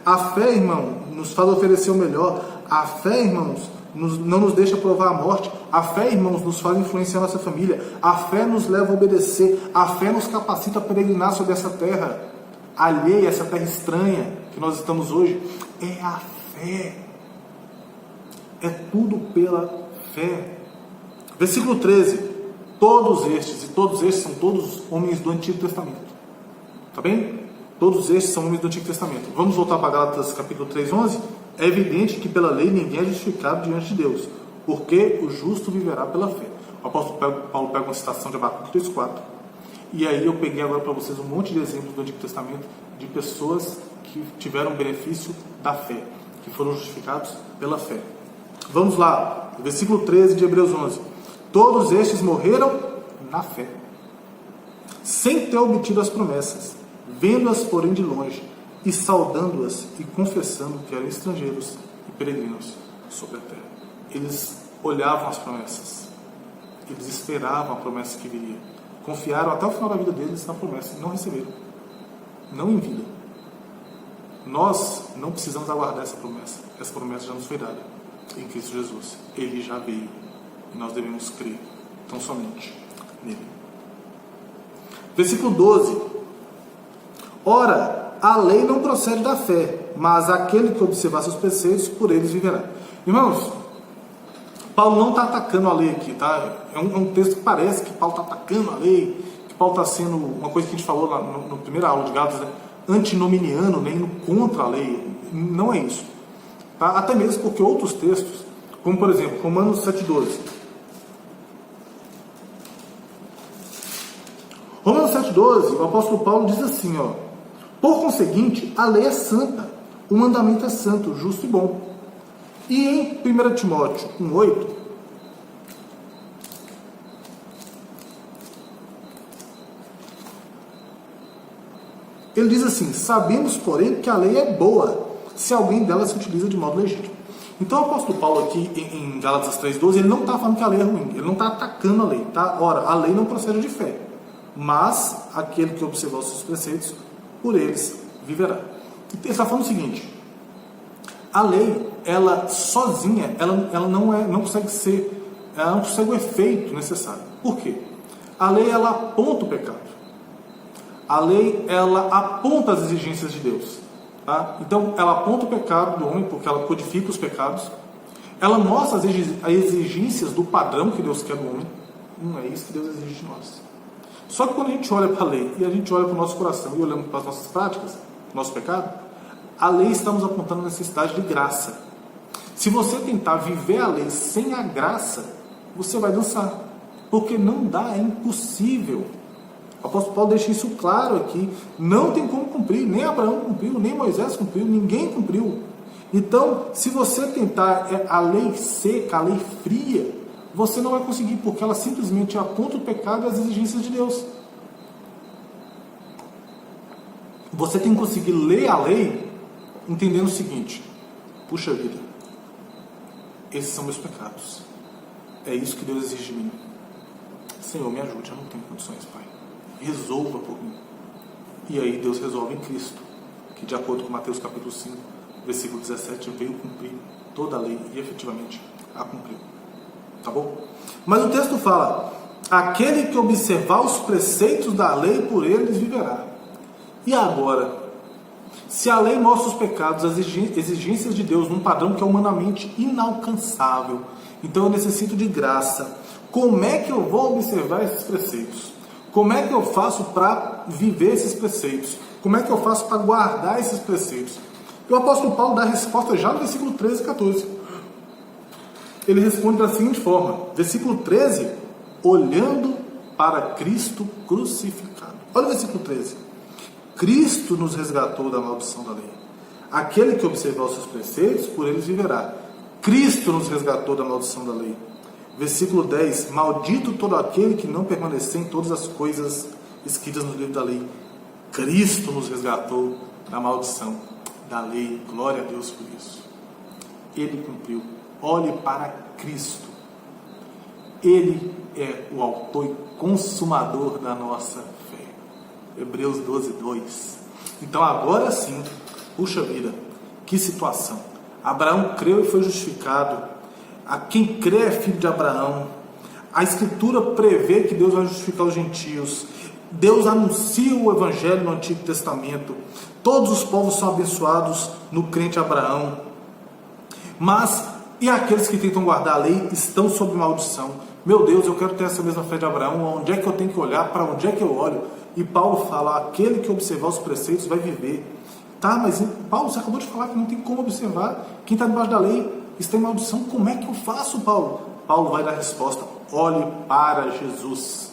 A fé, irmão, nos faz oferecer o melhor. A fé, irmãos, não nos deixa provar a morte. A fé, irmãos, nos faz influenciar a nossa família. A fé nos leva a obedecer. A fé nos capacita a peregrinar sobre essa terra alheia, essa terra estranha que nós estamos hoje. É a fé. É tudo pela fé. Versículo 13. Todos estes são todos homens do Antigo Testamento. Tá bem? Todos estes são homens do Antigo Testamento. Vamos voltar para Gálatas capítulo 3, 11. É evidente que pela lei ninguém é justificado diante de Deus, porque o justo viverá pela fé. O apóstolo Paulo pega uma citação de Abacuque 3, 4. E aí eu peguei agora para vocês um monte de exemplos do Antigo Testamento de pessoas que tiveram benefício da fé, que foram justificados pela fé. Vamos lá, versículo 13 de Hebreus 11. Todos estes morreram na fé, sem ter obtido as promessas, vendo-as porém de longe, e saudando-as e confessando que eram estrangeiros e peregrinos sobre a terra. Eles olhavam as promessas, eles esperavam a promessa que viria, confiaram até o final da vida deles na promessa e não receberam, não em vida. Nós não precisamos aguardar essa promessa já nos foi dada em Cristo Jesus. Ele já veio e nós devemos crer tão somente nele. Versículo 12. Ora, a lei não procede da fé, mas aquele que observar seus preceitos, por eles viverá. Irmãos, Paulo não está atacando a lei aqui, tá? É um texto que parece que Paulo está atacando a lei, que Paulo está sendo, uma coisa que a gente falou lá na primeira aula de Gálatas, né? Antinominiano, nem indo contra a lei. Não é isso. Tá? Até mesmo porque outros textos, como por exemplo, Romanos 7,12. Romanos 7,12, o apóstolo Paulo diz assim, ó: por conseguinte, a lei é santa, o mandamento é santo, justo e bom. E em 1 Timóteo 1,8, ele diz assim: sabemos, porém, que a lei é boa, se alguém dela se utiliza de modo legítimo. Então o apóstolo Paulo aqui em Gálatas 3,12, ele não está falando que a lei é ruim, ele não está atacando a lei, tá? Ora, a lei não procede de fé, mas aquele que observar os seus preceitos, por eles viverá. Ele está falando o seguinte: a lei, ela sozinha, ela não consegue o efeito necessário. Por quê? A lei, ela aponta o pecado. A lei, ela aponta as exigências de Deus. Tá? Então, ela aponta o pecado do homem, porque ela codifica os pecados. Ela mostra as exigências do padrão que Deus quer do homem. Não é isso que Deus exige de nós. Só que quando a gente olha para a lei e a gente olha para o nosso coração e olhamos para as nossas práticas, nosso pecado, a lei estamos apontando a necessidade de graça. Se você tentar viver a lei sem a graça, você vai dançar. Porque não dá, é impossível. O apóstolo Paulo deixa isso claro aqui. Não tem como cumprir. Nem Abraão cumpriu, nem Moisés cumpriu, ninguém cumpriu. Então, se você tentar a lei seca, a lei fria, você não vai conseguir, porque ela simplesmente aponta o pecado e as exigências de Deus. Você tem que conseguir ler a lei entendendo o seguinte: puxa vida, esses são meus pecados. É isso que Deus exige de mim. Senhor, me ajude, eu não tenho condições, Pai. Resolva por mim. E aí Deus resolve em Cristo, que de acordo com Mateus capítulo 5, versículo 17, veio cumprir toda a lei e efetivamente a cumpriu. Tá bom? Mas o texto fala: aquele que observar os preceitos da lei, por eles viverá. E agora, se a lei mostra os pecados, as exigências de Deus num padrão que é humanamente inalcançável, então eu necessito de graça, como é que eu vou observar esses preceitos? Como é que eu faço para viver esses preceitos? Como é que eu faço para guardar esses preceitos? E o apóstolo Paulo dá a resposta já no versículo 13 e 14. Ele responde da seguinte forma, versículo 13: olhando para Cristo crucificado. Olha o versículo 13. Cristo nos resgatou da maldição da lei. Aquele que observar os seus preceitos, por eles viverá. Cristo nos resgatou da maldição da lei. Versículo 10. Maldito todo aquele que não permanecer em todas as coisas escritas no livro da lei. Cristo nos resgatou da maldição da lei. Glória a Deus por isso. Ele cumpriu. Olhe para Cristo. Ele é o autor e consumador da nossa fé. Hebreus 12, 2. Então agora sim, puxa vida, que situação. Abraão creu e foi justificado. A quem crê é filho de Abraão. A Escritura prevê que Deus vai justificar os gentios. Deus anuncia o Evangelho no Antigo Testamento. Todos os povos são abençoados no crente Abraão. Mas, e aqueles que tentam guardar a lei estão sob maldição. Meu Deus, eu quero ter essa mesma fé de Abraão. Onde é que eu tenho que olhar? Para onde é que eu olho? E Paulo fala: aquele que observar os preceitos vai viver. Tá, mas Paulo, você acabou de falar que não tem como observar. Quem está debaixo da lei está em maldição. Como é que eu faço, Paulo? Paulo vai dar a resposta: olhe para Jesus.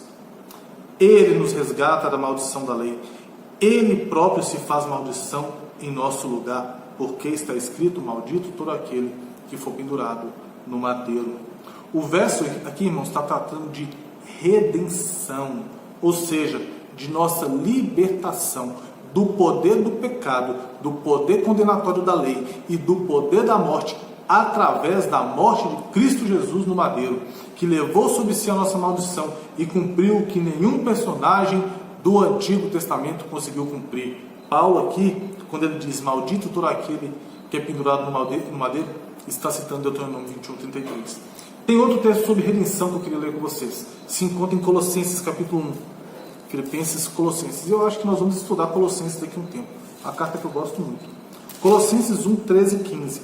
Ele nos resgata da maldição da lei. Ele próprio se faz maldição em nosso lugar, porque está escrito: maldito todo aquele que for pendurado no madeiro. O verso aqui, irmãos, está tratando de redenção, ou seja, de nossa libertação do poder do pecado, do poder condenatório da lei e do poder da morte, através da morte de Cristo Jesus no madeiro, que levou sobre si a nossa maldição e cumpriu o que nenhum personagem do Antigo Testamento conseguiu cumprir. Paulo aqui, quando ele diz maldito todo aquele que é pendurado no madeiro, está citando Deuteronômio 21, 33. Tem outro texto sobre redenção que eu queria ler com vocês. Se encontra em Colossenses capítulo 1. Filipenses, Colossenses. E eu acho que nós vamos estudar Colossenses daqui a um tempo. A carta que eu gosto muito. Colossenses 1, 13 e 15.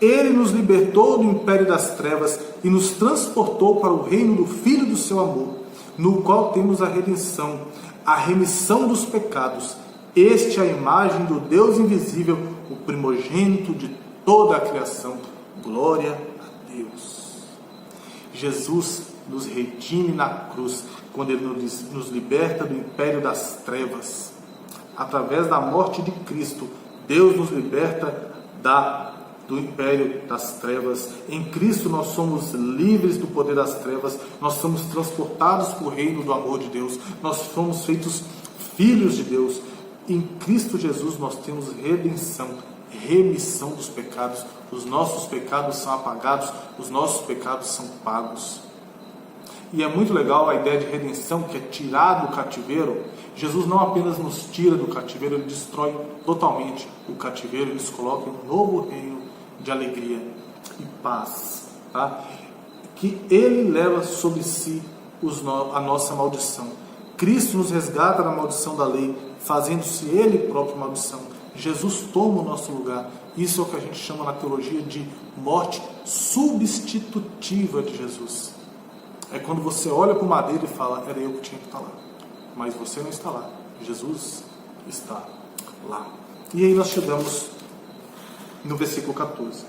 Ele nos libertou do império das trevas e nos transportou para o reino do Filho do seu amor, no qual temos a redenção, a remissão dos pecados. Este é a imagem do Deus invisível, o primogênito de toda a criação. Glória a Deus. Jesus nos redime na cruz, quando Ele nos liberta do império das trevas. Através da morte de Cristo, Deus nos liberta do império das trevas. Em Cristo nós somos livres do poder das trevas, nós somos transportados para o reino do amor de Deus, nós somos feitos filhos de Deus. Em Cristo Jesus nós temos redenção, remissão dos pecados. Os nossos pecados são apagados, os nossos pecados são pagos. E é muito legal a ideia de redenção, que é tirar do cativeiro. Jesus não apenas nos tira do cativeiro, Ele destrói totalmente o cativeiro e nos coloca em um novo reino de alegria e paz. Tá? Que Ele leva sobre si a nossa maldição. Cristo nos resgata da maldição da lei, fazendo-se Ele próprio maldição. Jesus toma o nosso lugar. Isso é o que a gente chama na teologia de morte substitutiva de Jesus. É quando você olha para o madeiro e fala: era eu que tinha que estar lá, mas você não está lá, Jesus está lá. E aí nós chegamos no versículo 14.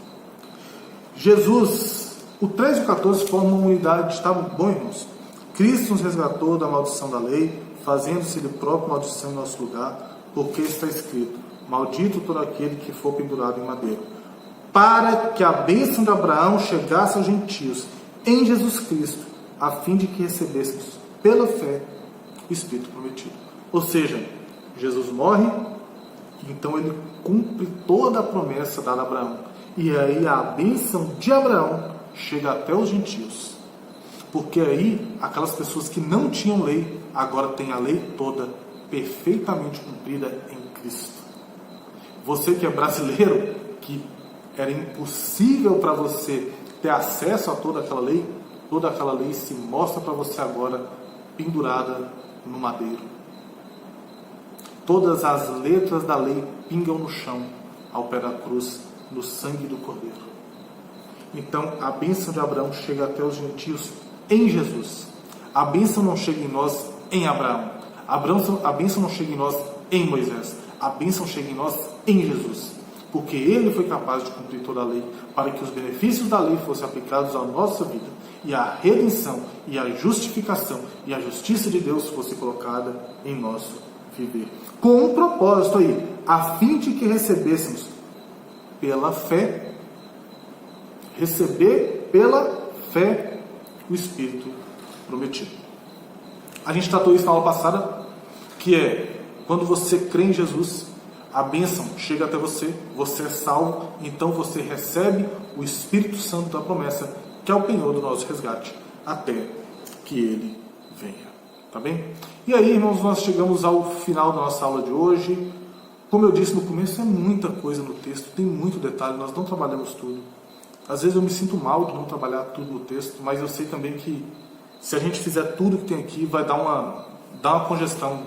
Jesus, o 13 e o 14 formam uma unidade. Está bom, irmãos? Cristo nos resgatou da maldição da lei, fazendo-se Ele próprio maldição em nosso lugar, porque está escrito: maldito todo aquele que for pendurado em madeiro. Para que a bênção de Abraão chegasse aos gentios em Jesus Cristo, a fim de que recebêssemos pela fé o Espírito prometido. Ou seja, Jesus morre, então ele cumpre toda a promessa dada a Abraão. E aí a bênção de Abraão chega até os gentios. Porque aí aquelas pessoas que não tinham lei, agora têm a lei toda perfeitamente cumprida em Cristo. Você que é brasileiro, que era impossível para você ter acesso a toda aquela lei se mostra para você agora pendurada no madeiro. Todas as letras da lei pingam no chão, ao pé da cruz, no sangue do Cordeiro. Então, a bênção de Abraão chega até os gentios em Jesus. A bênção não chega em nós em Abraão. A bênção não chega em nós em Moisés. A bênção chega em nós em Jesus. Porque ele foi capaz de cumprir toda a lei, para que os benefícios da lei fossem aplicados à nossa vida, e a redenção, e a justificação, e a justiça de Deus fosse colocada em nosso viver. Com um propósito aí, a fim de que recebêssemos pela fé, receber pela fé o Espírito prometido. A gente tratou isso na aula passada, que é, quando você crê em Jesus, a bênção chega até você, você é salvo, então você recebe o Espírito Santo da promessa, que é o penhor do nosso resgate, até que ele venha. Tá bem? E aí, irmãos, nós chegamos ao final da nossa aula de hoje. Como eu disse no começo, é muita coisa no texto, tem muito detalhe, nós não trabalhamos tudo. Às vezes eu me sinto mal de não trabalhar tudo no texto, mas eu sei também que se a gente fizer tudo que tem aqui, vai dar uma congestão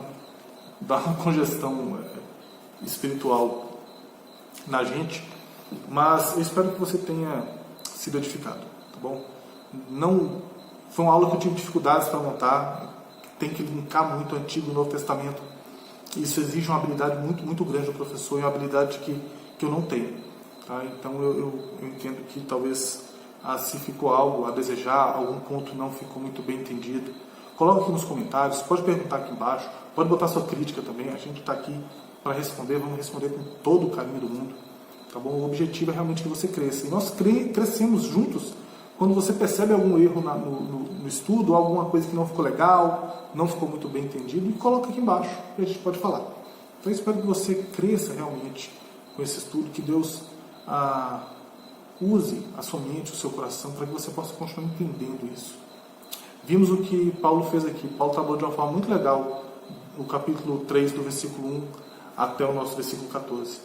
espiritual na gente, mas eu espero que você tenha sido edificado, tá bom? Não foi uma aula que eu tive dificuldades para montar, tem que linkar muito o Antigo e o Novo Testamento. Isso exige uma habilidade muito, muito grande do professor, e uma habilidade que eu não tenho, tá? Então eu entendo que talvez se ficou algo a desejar, algum ponto não ficou muito bem entendido, coloque aqui nos comentários, pode perguntar aqui embaixo, pode botar sua crítica também, a gente está aqui para responder, vamos responder com todo o carinho do mundo, tá bom? O objetivo é realmente que você cresça, e nós crescemos juntos quando você percebe algum erro no estudo, alguma coisa que não ficou legal, não ficou muito bem entendido, e coloca aqui embaixo, e a gente pode falar. Então eu espero que você cresça realmente com esse estudo, que Deus use a sua mente, o seu coração, para que você possa continuar entendendo isso. Vimos o que Paulo fez aqui. Paulo trabalhou de uma forma muito legal no capítulo 3, do versículo 1 até o nosso versículo 14.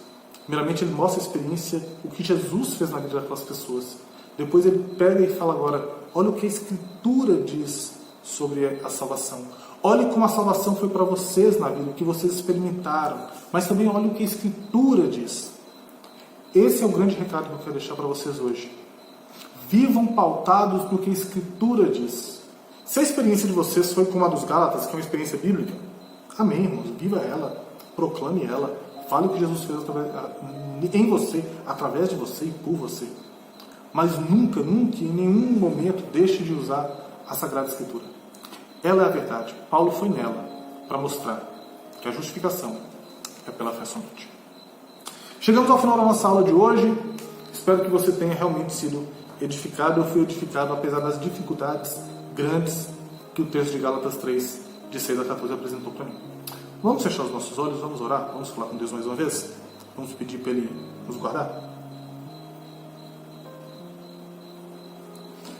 Primeiramente, ele mostra a experiência, o que Jesus fez na vida daquelas pessoas. Depois ele pega e fala agora, olha o que a Escritura diz sobre a salvação. Olhe como a salvação foi para vocês na vida, o que vocês experimentaram. Mas também olhe o que a Escritura diz. Esse é o grande recado que eu quero deixar para vocês hoje. Vivam pautados no que a Escritura diz. Se a experiência de vocês foi como a dos Gálatas, que é uma experiência bíblica, amém, irmãos, viva ela, proclame ela, fale o que Jesus fez em você, através de você e por você. Mas nunca, em nenhum momento, deixe de usar a Sagrada Escritura. Ela é a verdade. Paulo foi nela para mostrar que a justificação é pela fé somente. Chegamos ao final da nossa aula de hoje. Espero que você tenha realmente sido edificado. Eu fui edificado apesar das dificuldades grandes que o texto de Gálatas 3, de 6 a 14, apresentou para mim. Vamos fechar os nossos olhos, vamos orar, vamos falar com Deus mais uma vez? Vamos pedir para Ele nos guardar?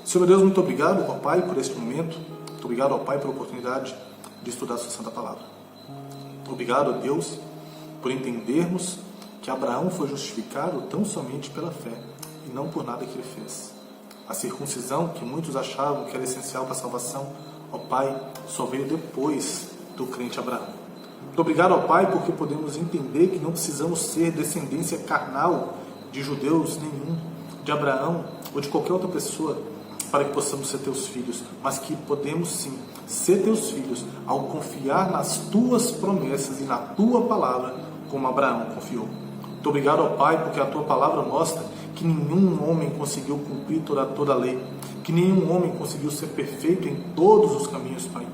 Senhor Deus, muito obrigado, ó Pai, por este momento. Muito obrigado, ó Pai, pela oportunidade de estudar a sua Santa Palavra. Obrigado, ó Deus, por entendermos que Abraão foi justificado tão somente pela fé e não por nada que ele fez. A circuncisão, que muitos achavam que era essencial para a salvação, ó Pai, só veio depois do crente Abraão. Muito obrigado, ó Pai, porque podemos entender que não precisamos ser descendência carnal de judeus nenhum, de Abraão ou de qualquer outra pessoa, para que possamos ser teus filhos, mas que podemos sim ser teus filhos ao confiar nas tuas promessas e na tua palavra, como Abraão confiou. Muito obrigado, ó Pai, porque a tua palavra mostra que que nenhum homem conseguiu cumprir toda a lei, que nenhum homem conseguiu ser perfeito em todos os caminhos, Pai.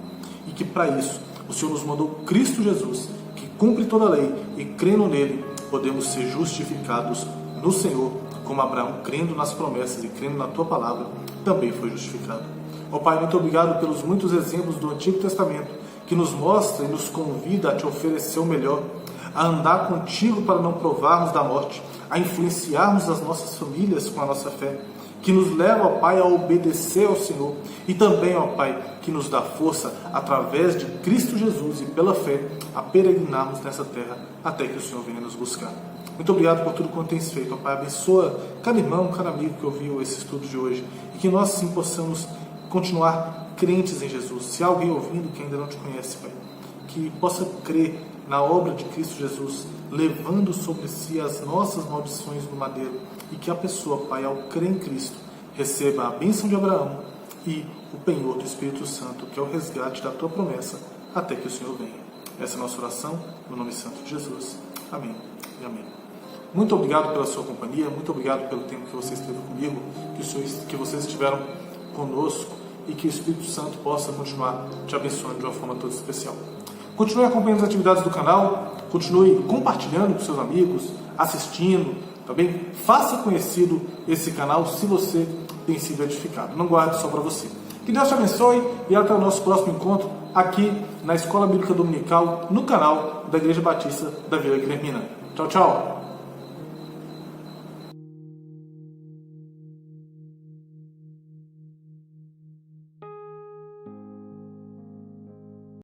E que para isso o Senhor nos mandou Cristo Jesus, que cumpre toda a lei, e crendo nele, podemos ser justificados no Senhor, como Abraão, crendo nas promessas e crendo na Tua palavra, também foi justificado. Ó Pai, muito obrigado pelos muitos exemplos do Antigo Testamento, que nos mostra e nos convida a Te oferecer o melhor, a andar contigo para não provarmos da morte, a influenciarmos as nossas famílias com a nossa fé, que nos leva, ó Pai, a obedecer ao Senhor, e também, ó Pai, que nos dá força, através de Cristo Jesus e pela fé, a peregrinarmos nessa terra, até que o Senhor venha nos buscar. Muito obrigado por tudo quanto tens feito, ó Pai. Abençoa cada irmão, cada amigo que ouviu esse estudo de hoje, e que nós sim possamos continuar crentes em Jesus. Se há alguém ouvindo que ainda não Te conhece, Pai, que possa crer na obra de Cristo Jesus, levando sobre si as nossas maldições no madeiro, e que a pessoa, Pai, ao crer em Cristo, receba a bênção de Abraão e o penhor do Espírito Santo, que é o resgate da Tua promessa, até que o Senhor venha. Essa é a nossa oração, no nome santo de Jesus. Amém e amém. Muito obrigado pela sua companhia, muito obrigado pelo tempo que você esteve comigo, que vocês estiveram conosco, e que o Espírito Santo possa continuar te abençoando de uma forma toda especial. Continue acompanhando as atividades do canal, continue compartilhando com seus amigos, assistindo, tá bem? Faça conhecido esse canal se você tem sido edificado. Não guarde só para você. Que Deus te abençoe e até o nosso próximo encontro aqui na Escola Bíblica Dominical, no canal da Igreja Batista da Vila Guilhermina. Tchau, tchau!